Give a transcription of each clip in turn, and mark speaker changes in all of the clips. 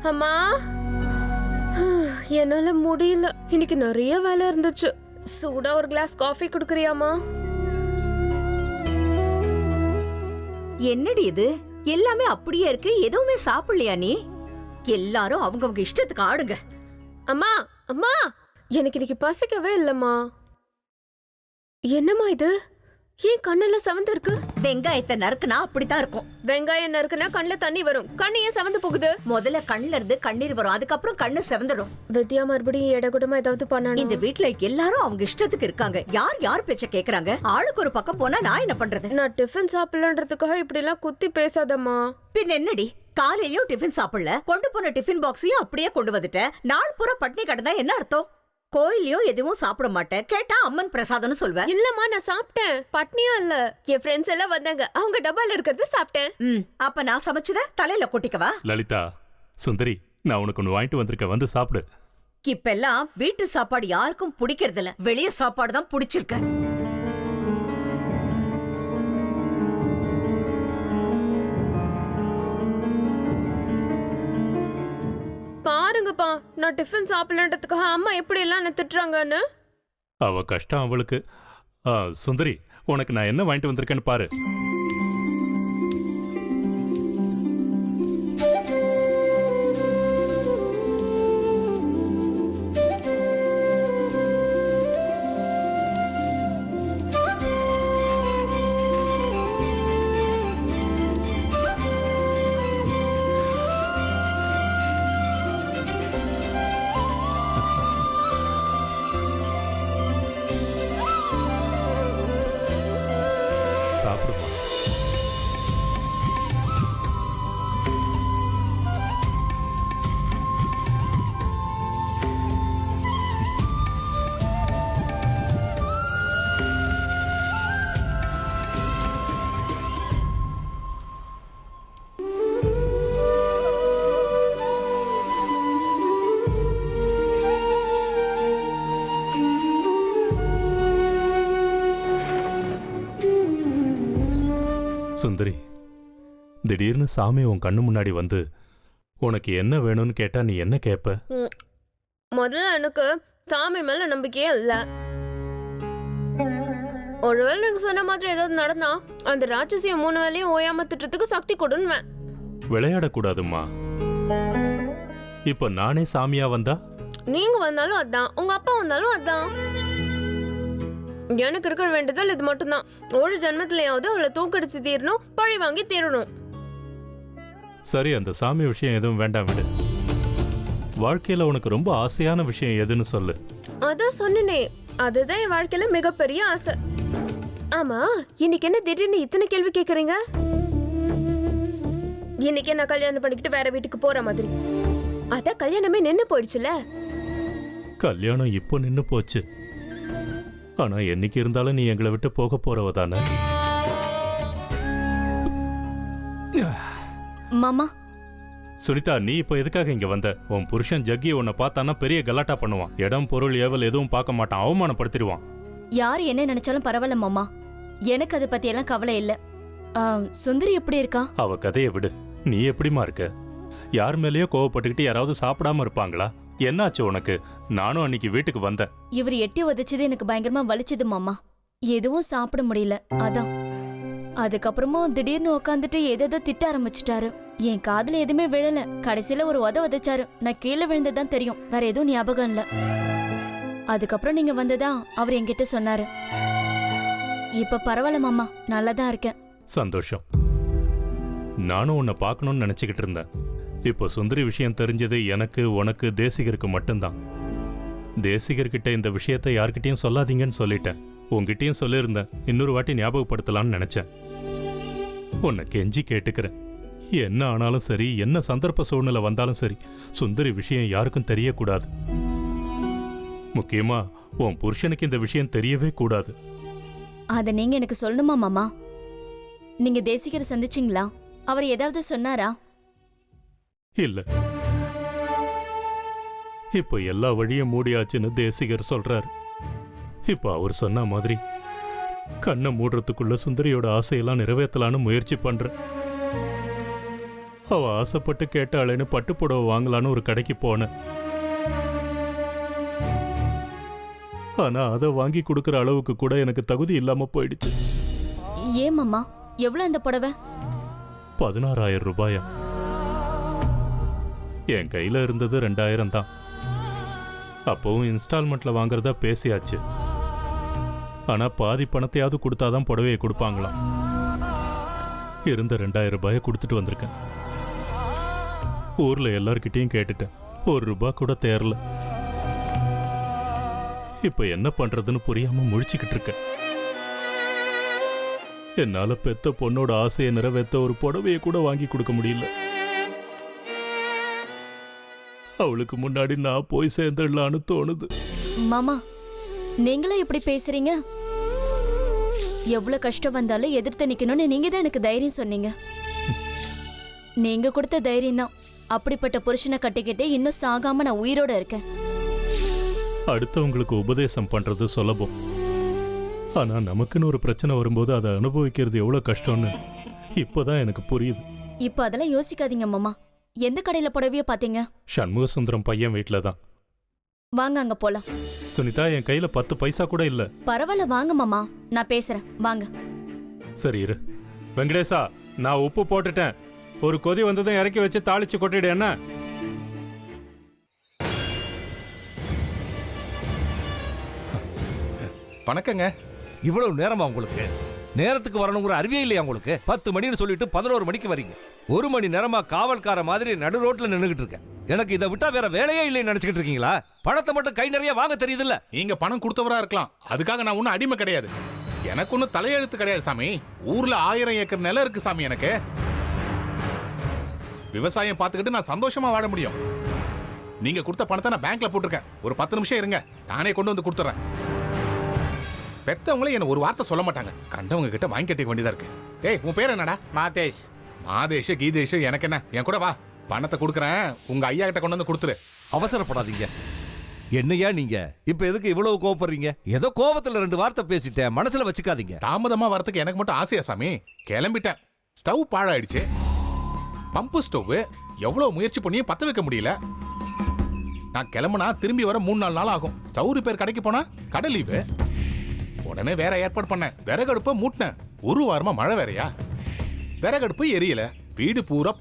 Speaker 1: அம்மா, என்னால முடியல. இன்னைக்கு நிறைய வேலை இருந்துச்சு. சூடா ஒரு கிளாஸ் காஃபி குடுக்கறியாமா?
Speaker 2: என்னடி இது? எல்லாமே அப்படியே இருக்கு, எதுவுமே சாப்பிடலையா நீ? எல்லாரும் அவங்கவங்க இஷ்டத்துக்கு ஆடுங்க.
Speaker 1: அம்மா அம்மா, எனக்கு இன்னைக்கு பசிக்கவே இல்லம்மா. என்னம்மா இது? ஏன் கண்ணெல்லாம் செவந்து இருக்கு?
Speaker 2: வெங்காயத்தை நறுக்குனா அப்படித்தான் இருக்கும்.
Speaker 1: வெங்காயம் நறுக்குனா கண்ணுல தண்ணி வரும். கண்ணு ஏன் செவந்து போகுது?
Speaker 2: முதல்ல கண்ணுல இருந்து கண்ணீர் வரும், அதுக்கப்புறம் கண்ணு செவந்துடும்.
Speaker 1: வித்யா மறுபடியும் எடகுடமா ஏதாவது பண்ணணும்.
Speaker 2: இந்த வீட்ல எல்லாரும் அவங்க இஷ்டத்துக்கு இருக்காங்க. யார் யார் பேச்ச கேக்குறாங்க? ஆளுக்கு ஒரு பக்கம் போனா நான் என்ன பண்றது?
Speaker 1: நான் டிஃபன் சாப்பிடலன்றதுக்காக இப்படி எல்லாம் குத்தி பேசாதம்மா.
Speaker 2: பின் என்னடி, காலையிலயும் டிஃபன் சாப்பிடல, கொண்டு போன டிஃபன் பாக்ஸையும் அப்படியே கொண்டு வந்துட்ட. நாள் பூரா பட்னி கடந்தா என்ன அர்த்தம்? கோயிலையும் எதுவும் சாப்பிட மாட்டேன், கேட்டா அம்மன் பிரசாதம்னு சொல்வேன்.
Speaker 1: இல்லம்மா, நான் சாப்பிட்டேன். பட்னியா இல்ல, என் ஃப்ரெண்ட்ஸ் எல்லாம் வந்தாங்க, அவங்க டப்பால இருக்கிறது சாப்பிட்டேன்.
Speaker 2: அப்ப நான் சமைச்சத தலையில கொட்டிக்கவா?
Speaker 3: லலிதா, சுந்தரி, நான் உனக்கு ஒன்று வாங்கிட்டு வந்திருக்க, வந்து சாப்பிடு.
Speaker 2: இப்பெல்லாம் வீட்டு சாப்பாடு யாருக்கும் பிடிக்கிறது இல்ல, வெளிய சாப்பாடு தான் பிடிச்சிருக்கு.
Speaker 1: பாருங்கப்பா, நான் டிஃபன் சாப்பிடலன்றதுக்காக அம்மா எப்படி எல்லாம் திட்டுறாங்கன்னு.
Speaker 3: அவ கஷ்டம் அவளுக்கு. சுந்தரி, உனக்கு நான் என்ன வாங்கிட்டு வந்திருக்கேன்னு பாரு. சாப்பிடுமா. சுந்தரி, திடீர்னு சாமி உன் கண்ணு முன்னாடி வந்து உனக்கு என்ன வேணும்னு கேட்டா நீ என்ன கேட்ப?
Speaker 1: முதல்ல எனக்கு சாமி மேல நம்பிக்கையே இல்ல. ஒருவேளை நீங்க சொன்ன மாதிரி ஏதாவது நடந்தா அந்த ராட்சசிய 3 வேளையும் ஓயாம திட்டத்துக்கு சக்தி கொடுன்னுவேன்.
Speaker 3: விளையாடக்கூடாதும்மா. இப்ப நானே சாமியா வந்தா?
Speaker 1: நீங்க வந்தாலும் அதான், உங்க அப்பா வந்தாலும் அதான். எனக்கு இருக்க வேண்டியதில் இது மட்டும்தான். ஒரு ஜென்மத்திலேயாவது அவளை தூக்கடிச்சு தீரணும், பழி வாங்கி தீரணும்.
Speaker 3: சரி, அந்த சாமி விஷயம் எதுவும் வேண்டாம், விடு. வாழ்க்கையில உனக்கு ரொம்ப ஆசையான விஷயம் எதுன்னு சொல்லு.
Speaker 1: அதான் சொன்னனே, அதுதான் என் வாழ்க்கையில மிகப்பெரிய ஆசை. ஆமா, இன்னைக்கு என்ன திடீர்னு இத்தனை கேள்வி கேக்குறீங்க? இன்னைக்கு நான் கல்யாணம் பண்ணிக்கிட்டு வேற வீட்டுக்கு போற மாதிரி. அதான் கல்யாணமே நின்னு போயிடுச்சுல.
Speaker 3: கல்யாணம் இப்போ நின்னு போச்சு. ஆனா என்னைக்கு இருந்தாலும் நீ எங்களை விட்டு போக போறவ தானே.
Speaker 4: மாமா.
Speaker 3: சுனிதா, நீ இப்ப எதுக்காக இங்க வந்த? உன் புருஷன் ஜக்கி உன்னை பார்த்தானா பெரிய கலாட்டா பண்ணுவான். இடம் பொருள் ஏவல் எதுவும் பார்க்க மாட்டான், அவமானப்படுத்திடுவான்.
Speaker 4: யார் என்ன நினைச்சாலும் பரவாயில்ல மாமா, எனக்கு அதை பத்தி எல்லாம் கவலை இல்ல. சுந்தரி எப்படி இருக்கா?
Speaker 3: அவ கதையை விடு. நீ எப்படிமா இருக்க? யார் மேலேயோ கோவப்பட்டுக்கிட்டு யாராவது சாப்பிடாம இருப்பாங்களா? என்னாச்சு உனக்கு? நானும் அன்னைக்கு வீட்டுக்கு வந்தேன்.
Speaker 4: இவர் எட்டி உதைச்சது எனக்கு பயங்கரமா வலிச்சது மாமா. எதுவும் சாப்பிட முடியல, அதான். அதுக்கப்புறமும் திடீர்னு உட்காந்துட்டு ஏதேதோ திட்ட ஆரம்பிச்சுட்டாரு. என் காதுல எதுவுமே விழல. கடைசியில ஒரு உதைச்சாரு. நான் கீழே விழுந்ததான் தெரியும், வேற எதுவும் ஞாபகம் இல்ல. அதுக்கப்புறம் நீங்க வந்ததா அவர் என்கிட்ட சொன்னாரு. இப்ப பரவாயில்ல மாமா, நல்லாதான் இருக்கேன்.
Speaker 3: சந்தோஷம். நானும் உன்னை பார்க்கணும்னு நினைச்சுக்கிட்டு இருந்தேன். இப்போ சுந்தரி விஷயம் தெரிஞ்சது எனக்கு, உனக்கு, தேசிகருக்கு மட்டும்தான். தேசிகர்கிட்ட இந்த விஷயத்தை யார்கிட்டயும் சொல்லாதீங்கன்னு சொல்லிட்டேன். உங்ககிட்டயும் சொல்லியிருந்தேன், இன்னொரு வாட்டி ஞாபகப்படுத்தலான்னு நினைச்சேன். உன்னை கெஞ்சி கேட்டுக்கிறேன். என்ன ஆனாலும் சரி, என்ன சந்தர்ப்ப சூழ்நிலை வந்தாலும் சரி, சுந்தரி விஷயம் யாருக்கும் தெரியக்கூடாது. முக்கியமா உன் புருஷனுக்கு இந்த விஷயம் தெரியவே கூடாது.
Speaker 4: அத நீங்க எனக்கு சொல்லணுமா மாமா? நீங்க தேசிகரை சந்திச்சீங்களா? அவர் ஏதாவது சொன்னாரா?
Speaker 3: இல்ல, இப்போ எல்லா வழியும் மூடியாச்சுன்னு தேசிகர் சொல்றாரு. இப்போ அவர் சொன்ன மாதிரி கண்ணை மூடுறதுக்குள்ள சுந்தரியோட ஆசையெல்லாம் நிறைவேற்றலான்னு முயற்சி பண்ற. அவ ஆசைப்பட்டு கேட்டாளேன்னு பட்டு புடவை வாங்கலான்னு ஒரு கடைக்கு போனேன். ஆனா அதை வாங்கி கொடுக்கற அளவுக்கு கூட எனக்கு தகுதி இல்லாம போயிடுச்சு.
Speaker 4: ஏன் மாமா, எவ்வளவு அந்த புடவை?
Speaker 3: 16,000 ரூபாயா? என் கையில இருந்தது 2,000 தான். அப்பவும் இன்ஸ்டால்மெண்ட்ல வாங்குறதா பேசியாச்சு. ஆனா பாதி பணத்தையாவது கொடுத்தாதான் புடவையை கொடுப்பாங்களாம். இருந்த 2,000 ரூபாயை கொடுத்துட்டு வந்திருக்கேன். ஊர்ல எல்லார்கிட்டையும் கேட்டுட்டேன். 1 ரூபாய் கூட தேரல. இப்ப என்ன பண்றதுன்னு புரியாம முழிச்சுக்கிட்டு இருக்கேன். என்னால பெத்த பொண்ணோட ஆசையை நிறைவேற்ற ஒரு புடவையை கூட வாங்கி கொடுக்க முடியல. அவளுக்கு முன்னாடி நான் போய் சேர்ந்துடலான்னு தோணுது.
Speaker 4: மாமா, நீங்களே இப்படி பேசுறீங்க? எவ்வளவு கஷ்டம் வந்தாலும் எதிர்த்து நிக்கணும்னு நீங்க தான் எனக்கு தைரியம் சொன்னீங்க. நீங்க கொடுத்த தைரியம் தான். அப்படிப்பட்ட புருஷனை கட்டிக்கிட்டே இன்னும் சாகாம நான் உயிரோட இருக்கேன்.
Speaker 3: அடுத்தவங்களுக்கு உபதேசம் பண்றது சுலபம். ஆனா நமக்குன்னு ஒரு பிரச்சனை வரும்போது அதை அனுபவிக்கிறது எவ்வளவு கஷ்டம்னு இப்பதான் எனக்கு புரியுது.
Speaker 4: இப்ப அதெல்லாம் யோசிக்காதீங்க மாமா. எந்த கடையில புடவைய பாத்தீங்க?
Speaker 3: சண்முக சுந்தரம் பையன் வீட்டுல தான்.
Speaker 4: வாங்க அங்க போலாம்.
Speaker 3: சுனிதா, என் கையில 10 பைசா கூட இல்ல.
Speaker 4: பரவாயில்ல, வாங்க மாமா, நான் பேசுறேன், வாங்க.
Speaker 3: சரி இரு. வெங்கடேசா, நான் உப்பு போட்டுட்டேன். ஒரு கொதி வந்ததும் இறக்கி வச்சு தாளிச்சு கொட்டிடு. என்ன?
Speaker 5: வணக்கங்க. இவ்வளவு நேரமா உங்களுக்கு? நேரத்துக்கு வரணுங்கிற அறிவே இல்லையா உங்களுக்கு? 10 மணின்னு சொல்லிட்டு 11 மணிக்கு வரீங்க. 1 மணி நேரமா காவல்கார மாதிரி நடு ரோட்ல நின்னுகிட்டு இருக்கேன். எனக்கு இதை விட்டா வேற வேலையே இல்லைன்னு நினைச்சுக்கிட்டு இருக்கீங்களா? பணத்தை மட்டும் கை நிறைய வாங்க தெரியுதுல்ல.
Speaker 6: நீங்க பணம் கொடுத்தவரா இருக்கலாம், அதுக்காக நான் ஒன்னும் அடிமை கிடையாது. எனக்கு ஒன்னும் தலையெழுத்து கிடையாது சாமி. ஊர்ல 1000 ஏக்கர் நிலம் இருக்கு சாமி. எனக்கு விவசாயம் பார்த்துக்கிட்டு நான் சந்தோஷமா வாழ முடியும். நீங்க கொடுத்த பணத்தை நான் பேங்க்ல போட்டிருக்கேன். ஒரு 10 நிமிஷம் இருங்க, நானே கொண்டு வந்து கொடுத்துறேன். பெத்தவங்களே என்ன ஒரு வார்த்தை சொல்ல மாட்டாங்க. கண்டவங்க கிட்ட வாங்கி கட்டிக்க வேண்டியதா இருக்கு. ஏய், உன் பேர் என்னடா?
Speaker 7: மாதேஷ்.
Speaker 6: மாதேஷ், கீதேஷ், எனக்கு என்ன? என் கூட வா, பணத்தை கொடுக்குறேன். உங்க ஐயா கிட்ட கொண்டு வந்து கொடுத்துரு.
Speaker 5: அவசரப்படாதீங்க. என்னையா நீங்க இப்ப எதுக்கு இவ்வளவு கோவப்படுறீங்க? ஏதோ கோவத்துல 2 வார்த்தை பேசிட்டேன், மனசுல வச்சுக்காதீங்க.
Speaker 6: தாமதமா வரதுக்கு எனக்கு மட்டும் ஆசையா சாமி? கிளம்பிட்டேன். ஸ்டவ் பாழாயிடுச்சு. பம்பு ஸ்டவ் எவ்வளவு முயற்சி பண்ணியும் பத்த வைக்க முடியல. நான் கிளம்புனா திரும்பி வர 3-4 நாள் ஆகும். ஸ்டவ் ரிப்பேர் கடைக்கு போனா கடை லீவு. உடனே வேற ஏற்பாடு பண்ணேன். விறகடுப்பை மூட்டினேன். 1 வாரமா மழை வேறையா, விறகடுப்பு எரியல. வீடு பூரா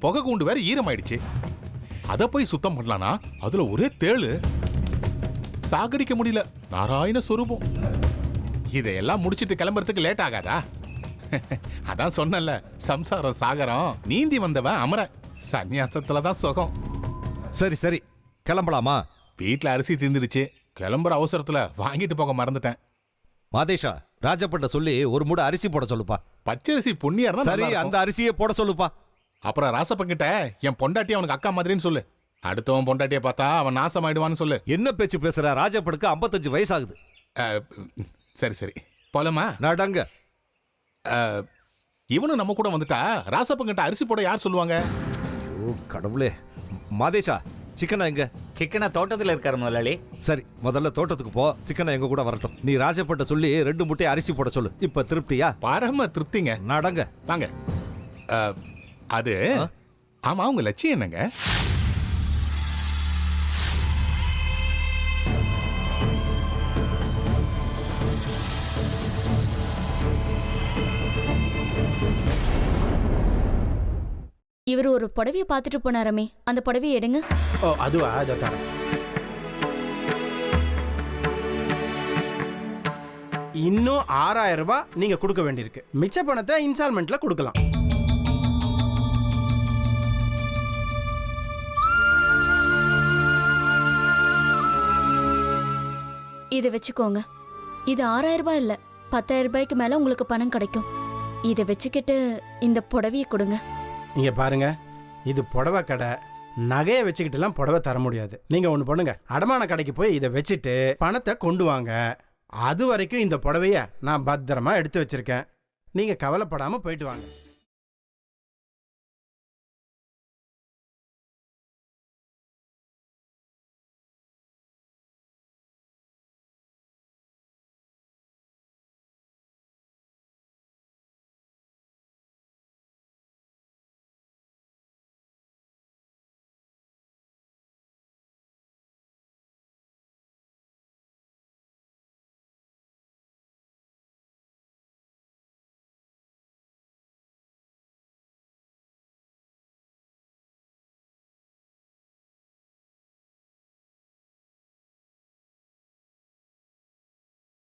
Speaker 6: புகை கூண்டு வேற ஈரமாயிடுச்சு. அதை போய் சுத்தம் பண்ணலானா அதுல ஒரே தேளு. சாகடிக்க முடியல. நாராயண சொரூபம். இதையெல்லாம் முடிச்சிட்டு கிளம்புறதுக்கு லேட் ஆகாதா? அதான் சொன்னல, சம்சாரம் சாகரம், நீந்தி வந்தவன் அமர. சன்னியாசத்துலதான் சுகம்.
Speaker 5: சரி சரி, கிளம்பலாமா?
Speaker 6: வீட்டுல அரிசி தீர்ந்துடுச்சு. கிளம்புற அவசரத்துல வாங்கிட்டு போக மறந்துட்டேன்.
Speaker 5: மாதேஷா, ராஜப்பட்ட சொல்லி 1 மூடை அரிசி போட சொல்லுப்பா.
Speaker 6: பச்சரிசி பொன்னியா இருந்தா
Speaker 5: சரி,
Speaker 6: நல்லா இருக்கும்.
Speaker 5: அந்த அரிசியை போட சொல்லுப்பா.
Speaker 6: அப்புறம் ராசப்பங்கிட்ட என் பொண்டாட்டி அவனுக்கு அக்கா மாதிரின்னு சொல்லு. அடுத்தவன் பொண்டாட்டியை பார்த்தா அவன் நாசமாயிடுவான்னு சொல்லு.
Speaker 5: என்ன பேச்சு பேசுற? ராஜப்பனுக்கு 55 வயசாகுது.
Speaker 6: சரி சரி, போலமா?
Speaker 5: நடங்க.
Speaker 6: இவனும் நம்ம கூட வந்துட்டா ராசப்பங்கிட்ட அரிசி போட யார் சொல்லுவாங்க?
Speaker 5: ஓ கடவுளே. மாதேஷா, சிக்கனா எங்க?
Speaker 7: சிக்கனா தோட்டத்தில் இருக்காரு முதலாளி.
Speaker 5: சரி, முதல்ல தோட்டத்துக்கு போ. சிக்கனா எங்க கூட வரட்டும். நீ ராஜப்பட்ட சொல்லி 2 மூட்டை அரிசி போட சொல்லு. இப்ப திருப்தியா?
Speaker 6: பரம திருப்திங்க.
Speaker 5: நடங்க.
Speaker 6: வாங்க. அது ஆமா, உங்க லட்சியம் என்னங்க?
Speaker 4: இவர் ஒரு புடவைய பார்த்துட்டு போனாரமே, அந்த புடவைய எடுங்க.
Speaker 7: ஓ, அதுவா? அதை தரேன். இன்னும் 6000 ரூபாய் நீங்க கொடுக்க வேண்டியிருக்கு. மிச்ச பணத்தை இன்ஸ்டால்மெண்ட்ல கொடுக்கலாம்.
Speaker 4: இதை வச்சுக்கோங்க. இது 6000 ரூபாய் இல்ல, 10,000 ரூபாய்க்கு மேல உங்களுக்கு பணம் கிடைக்கும். இதை வச்சுக்கிட்டு இந்த புடவைய கொடுங்க.
Speaker 7: இங்க பாருங்க, இது புடவை கடை. நகையை வச்சுக்கிட்டுலாம் புடவை தர முடியாது. நீங்க ஒன்று பண்ணுங்க, அடமான கடைக்கு போய் இதை வச்சுட்டு பணத்தை கொண்டு வாங்க. அது வரைக்கும் இந்த புடவைய நான் பத்திரமா எடுத்து வச்சிருக்கேன். நீங்க கவலைப்படாம போயிட்டு வாங்க.